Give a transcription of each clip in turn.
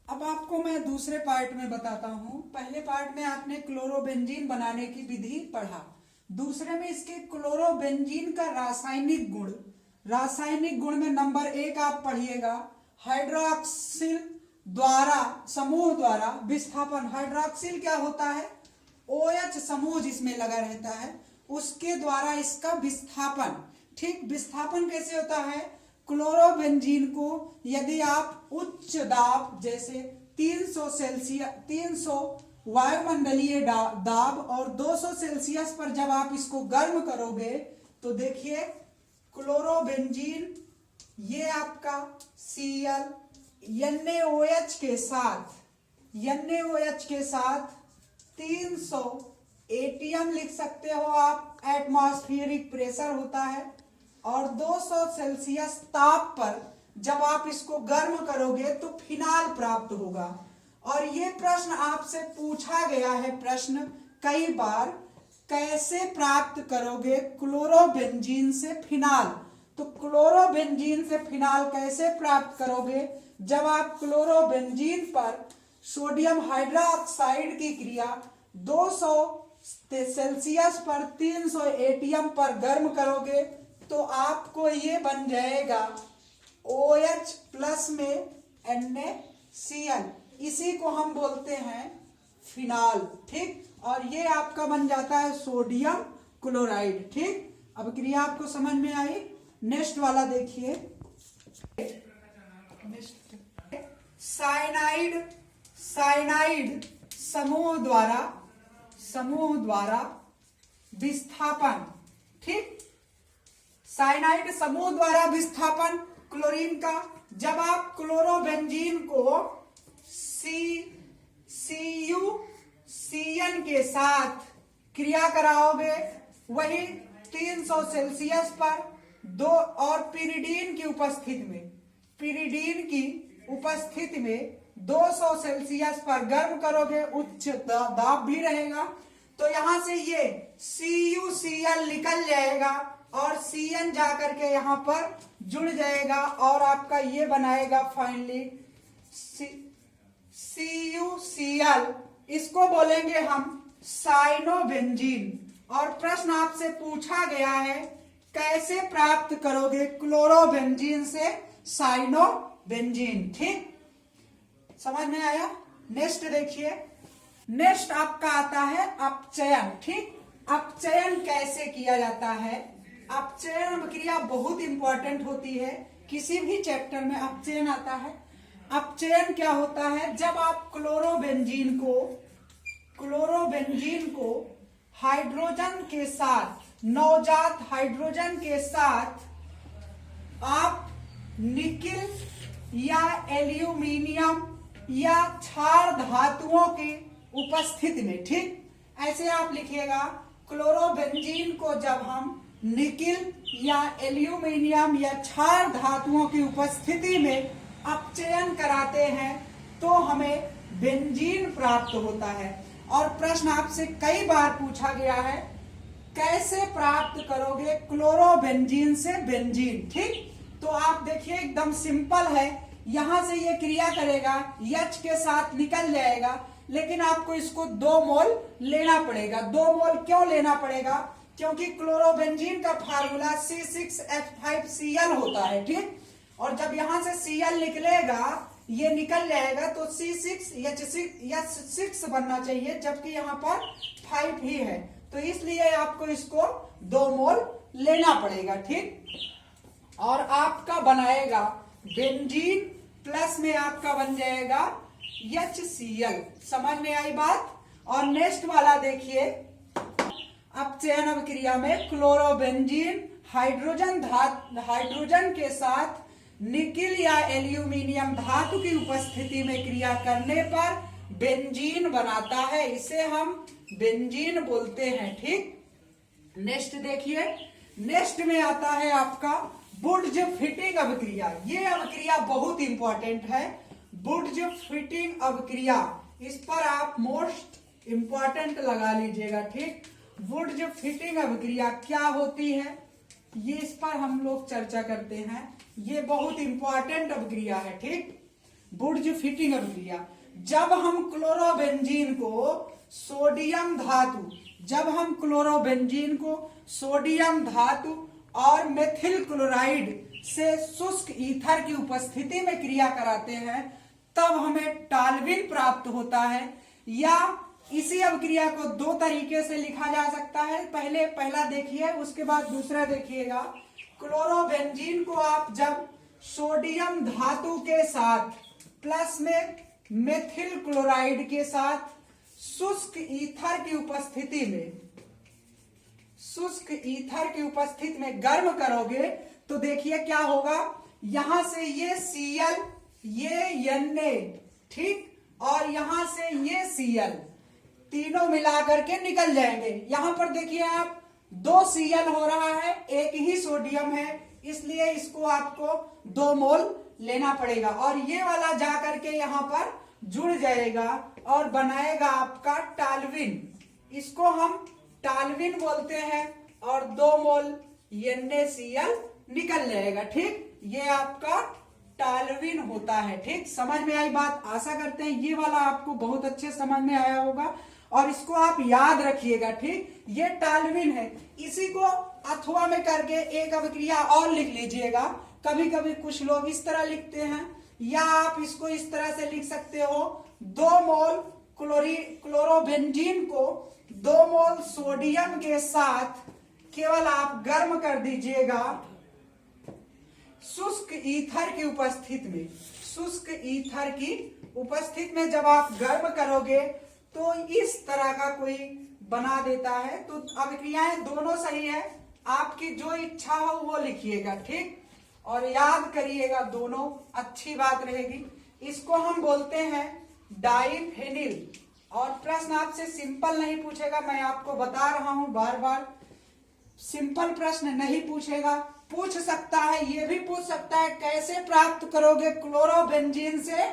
अब आपको मैं दूसरे पार्ट में बताता हूं। पहले पार्ट में आपने क्लोरोबेंजीन बनाने की विधि पढ़ा, दूसरे में इसके क्लोरोबेंजीन का रासायनिक गुण में नंबर 1 आप पढ़िएगा, हाइड्रोक्सिल द्वारा समूह द्वारा विस्थापन। हाइड्रोक्सिल क्या होता है? OH समूह जिसमें लगा रहता है उसके द्वारा इसका विस्थापन। ठीक, विस्थापन कैसे होता है? क्लोरोबेंजीन को यदि आप उच्च दाब जैसे 300 वायुमंडलीय दाब और 200 सेल्सियस पर जब आप इसको गर्म करोगे तो देखिए क्लोरोबेंजीन ये आपका Cl NaOH के साथ 300 ATM लिख सकते हो आप, एटमॉस्फेरिक प्रेशर होता है, और 200 सेल्सियस ताप पर जब आप इसको गर्म करोगे तो फिनाल प्राप्त होगा। और ये प्रश्न आपसे पूछा गया है, प्रश्न कई बार, कैसे प्राप्त करोगे क्लोरोबेंजीन से फिनाल? तो क्लोरोबेंजीन से फिनाल कैसे प्राप्त करोगे? जब आप क्लोरोबेंजीन पर सोडियम हाइड्रोक्साइड की क्रिया 200 सेल्सियस पर 300 ATM पर गर्म करोगे तो आपको ये बन जाएगा OH प्लस में NaCl, इसी को हम बोलते हैं फिनाल। ठीक, और ये आपका बन जाता है सोडियम क्लोराइड। ठीक, अब क्रिया आपको समझ में आई। नेक्स्ट वाला देखिए, साइनाइड समूह द्वारा विस्थापन। ठीक, साइनाइड समूह द्वारा विस्थापन क्लोरीन का। जब आप क्लोरोबेंजीन को CuCN के साथ क्रिया कराओगे वही 300 सेल्सियस पर दो, और पिरिडीन की उपस्थिति में 200 सेल्सियस पर गर्म करोगे, उच्च दाब भी रहेगा, तो यहां से ये CuCl निकल जाएगा और Cn जाकर के यहां पर जुड़ जाएगा और आपका ये बनाएगा फाइनली CuCl। इसको बोलेंगे हम साइनोबेंजीन। और प्रश्न आपसे पूछा गया है कैसे प्राप्त करोगे क्लोरोबेंजीन से साइनोबेंजीन। ठीक, समझ में आया? नेक्स्ट देखिए, नेक्स्ट आपका आता है अपचयन। ठीक, अपचयन कैसे किया जाता है? अपचयन क्रिया बहुत इंपॉर्टेंट होती है, किसी भी चैप्टर में अपचयन आता है। अपचयन क्या होता है? जब आप क्लोरोबेंजीन को हाइड्रोजन के साथ, नवजात हाइड्रोजन के साथ आप निकिल या एल्यूमिनियम या क्षार धातुओं की उपस्थिति में, ठीक, ऐसे आप लिखिएगा, क्लोरोबेंजीन को जब हम निकिल या एल्यूमिनियम या क्षार धातुओं की उपस्थिति में अपचयन कराते हैं तो हमें बेंजीन प्राप्त होता है। और प्रश्न आपसे कई बार पूछा गया है कैसे प्राप्त करोगे क्लोरोबेंजीन से बेंजीन। ठीक, तो आप देखिए एकदम सिंपल है, यहां से ये क्रिया करेगा, H के साथ निकल जाएगा, लेकिन आपको इसको 2 मोल लेना पड़ेगा। 2 मोल क्यों लेना पड़ेगा? क्योंकि क्लोरोबेंजीन का फार्मूला C6H5Cl होता है। ठीक, और जब यहां से Cl निकलेगा, ये निकल जाएगा तो C6H6 बनना चाहिए, जबकि यहाँ पर 5 ही है, तो इसलिए आपको इसको 2 मोल लेना पड़ेगा। ठीक, और आपका बनाएगा बेंजीन, प्लस में आपका बन जाएगा HCl। समझ में आई बात? और नेक्स्ट वाला देखिए, अपचयन अभिक्रिया में क्लोरोबेंजीन हाइड्रोजन के साथ निकिल या एल्यूमिनियम धातु की उपस्थिति में क्रिया करने पर बेंजीन बनाता है, इसे हम बेंजीन बोलते हैं। ठीक, नेक्स्ट देखिए, नेक्स्ट में आता है आपका बुर्ज फिटिंग अभिक्रिया। ये अभिक्रिया बहुत इंपॉर्टेंट है, बुर्ज फिटिंग अभिक्रिया, इस पर आप मोस्ट इंपॉर्टेंट लगा लीजिएगा। ठीक, बुर्ज फिटिंग अभिक्रिया क्या होती है ये इस पर हम लोग चर्चा करते हैं, ये बहुत इंपॉर्टेंट अभिक्रिया है। ठीक, बुर्ज फिटिंग अभिक्रिया। जब हम क्लोरोबेंजीन को सोडियम धातु, जब हम क्लोरोबेंजीन को सोडियम धातु और मेथिल क्लोराइड से शुष्क ईथर की उपस्थिति में क्रिया कराते हैं, तब हमें टाल्विन प्राप्त होता है। या इसी अभिक्रिया को दो तरीके से लिखा जा सकता है। पहला देखिए, उसके बाद दूसरा देखिएगा। क्लोरोबेंजीन को आप जब सोडियम धातु के साथ प्लस में मेथिल क्लोराइड के साथ शुष्क ईथर की उपस्थिति में, शुष्क ईथर की उपस्थिति में गर्म करोगे तो देखिए क्या होगा। यहां से ये Cl, ये Na, ठीक, और यहां से ये Cl, तीनों मिलाकर के निकल जाएंगे। यहां पर देखिए आप 2 Cl हो रहा है, एक ही सोडियम है, इसलिए इसको आपको 2 मोल लेना पड़ेगा और ये वाला जाकर के यहां पर जुड़ जाएगा और बनाएगा आपका टाल्विन। इसको हम टाल्विन बोलते हैं और 2 मोल NaCl निकल जाएगा। ठीक, ये आपका टाल्विन होता है। ठीक, समझ में आई बात? आशा करते हैं ये वाला आपको बहुत अच्छे समझ में आया होगा और इसको आप याद रखिएगा। ठीक, ये टाल्विन है। इसी को अथवा में करके एक अभिक्रिया और लिख लीजिएगा। कभी कभी कुछ लोग इस तरह लिखते हैं, या आप इसको इस तरह से लिख सकते हो, 2 मोल क्लोरोबेंजीन को 2 मोल सोडियम के साथ केवल आप गर्म कर दीजिएगा शुष्क ईथर की उपस्थिति में। शुष्क ईथर की उपस्थिति में जब आप गर्म करोगे तो इस तरह का कोई बना देता है। तो अभिक्रियाएं दोनों सही है, आपकी जो इच्छा हो वो लिखिएगा। ठीक, और याद करिएगा, दोनों अच्छी बात रहेगी। इसको हम बोलते हैं डाइफेनिल। और प्रश्न आपसे सिंपल नहीं पूछेगा, मैं आपको बता रहा हूं बार बार, सिंपल प्रश्न नहीं पूछेगा। पूछ सकता है, ये भी पूछ सकता है कैसे प्राप्त करोगे क्लोरोबेंजीन से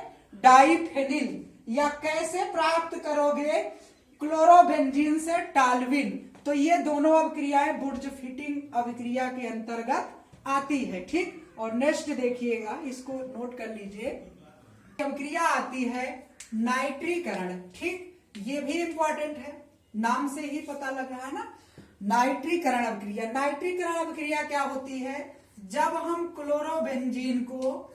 डाइफेनिल, या कैसे प्राप्त करोगे क्लोरोबेंजीन से टाल्विन। तो ये दोनों अभिक्रियाएं बुर्ज फिटिंग अभिक्रिया के अंतर्गत आती है। ठीक, और नेक्स्ट देखिएगा, इसको नोट कर लीजिए। अभिक्रिया आती है नाइट्रीकरण। ठीक, ये भी इंपॉर्टेंट है, नाम से ही पता लग रहा है ना, नाइट्रीकरण अभिक्रिया। नाइट्रीकरण अभिक्रिया क्या होती है? जब हम क्लोरोबेंजीन को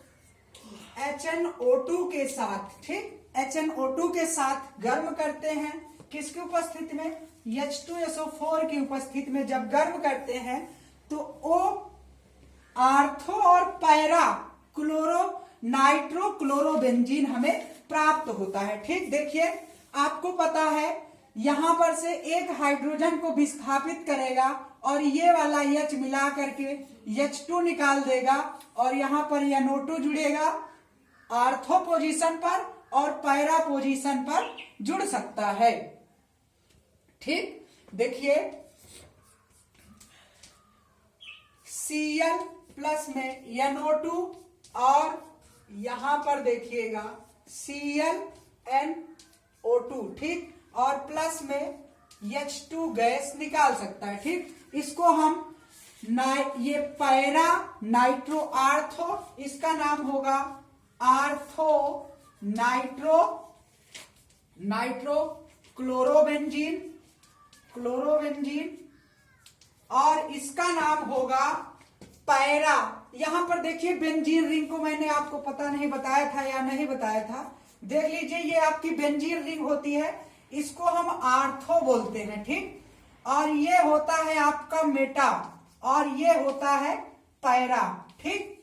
HNO2 के साथ, ठीक, HNO2 के साथ गर्म करते हैं, किसकी उपस्थिति में? H2SO4 की उपस्थिति में जब गर्म करते हैं तो वो आर्थो और पैरा नाइट्रो क्लोरोबेंजीन हमें प्राप्त होता है। ठीक, देखिए आपको पता है यहां पर से एक हाइड्रोजन को विस्थापित करेगा और ये वाला H मिला करके H2 निकाल देगा और यहां पर NO2 जुड़ेगा आर्थो पोजीशन पर और पैरा पोजीशन पर जुड़ सकता है। ठीक, देखिए Cl प्लस में NO2 और यहां पर देखिएगा ClNO2, ठीक, और प्लस में H2 गैस निकाल सकता है। ठीक, इसको हम ये पैरा नाइट्रो आर्थो, इसका नाम होगा आर्थो नाइट्रो क्लोरोबेंजीन और इसका नाम होगा पैरा। यहां पर देखिए बेंजीन रिंग को मैंने आपको पता नहीं बताया था या नहीं बताया था, देख लीजिए, ये आपकी बेंजीन रिंग होती है, इसको हम आर्थो बोलते हैं। ठीक, और ये होता है आपका मेटा और ये होता है पैरा। ठीक,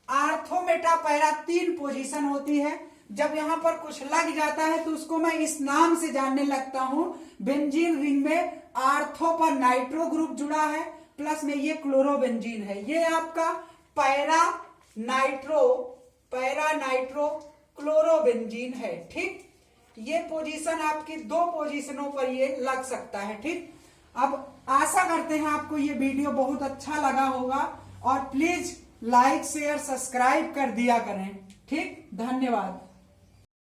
आर्थो मेटा पैरा 3 पोजीशन होती है। जब यहां पर कुछ लग जाता है तो उसको मैं इस नाम से जानने लगता हूं। बेंजीन रिंग में आर्थो पर नाइट्रो ग्रुप जुड़ा है, प्लस में ये क्लोरोबेंजीन है, ये आपका पैरा नाइट्रो क्लोरोबेंजीन है। ठीक, ये पोजीशन आपकी 2 पोजीशनों पर ये लग सकता है। ठीक, अब आशा करते हैं आपको ये वीडियो बहुत अच्छा लगा होगा और प्लीज लाइक शेयर सब्सक्राइब कर दिया करें। ठीक, धन्यवाद।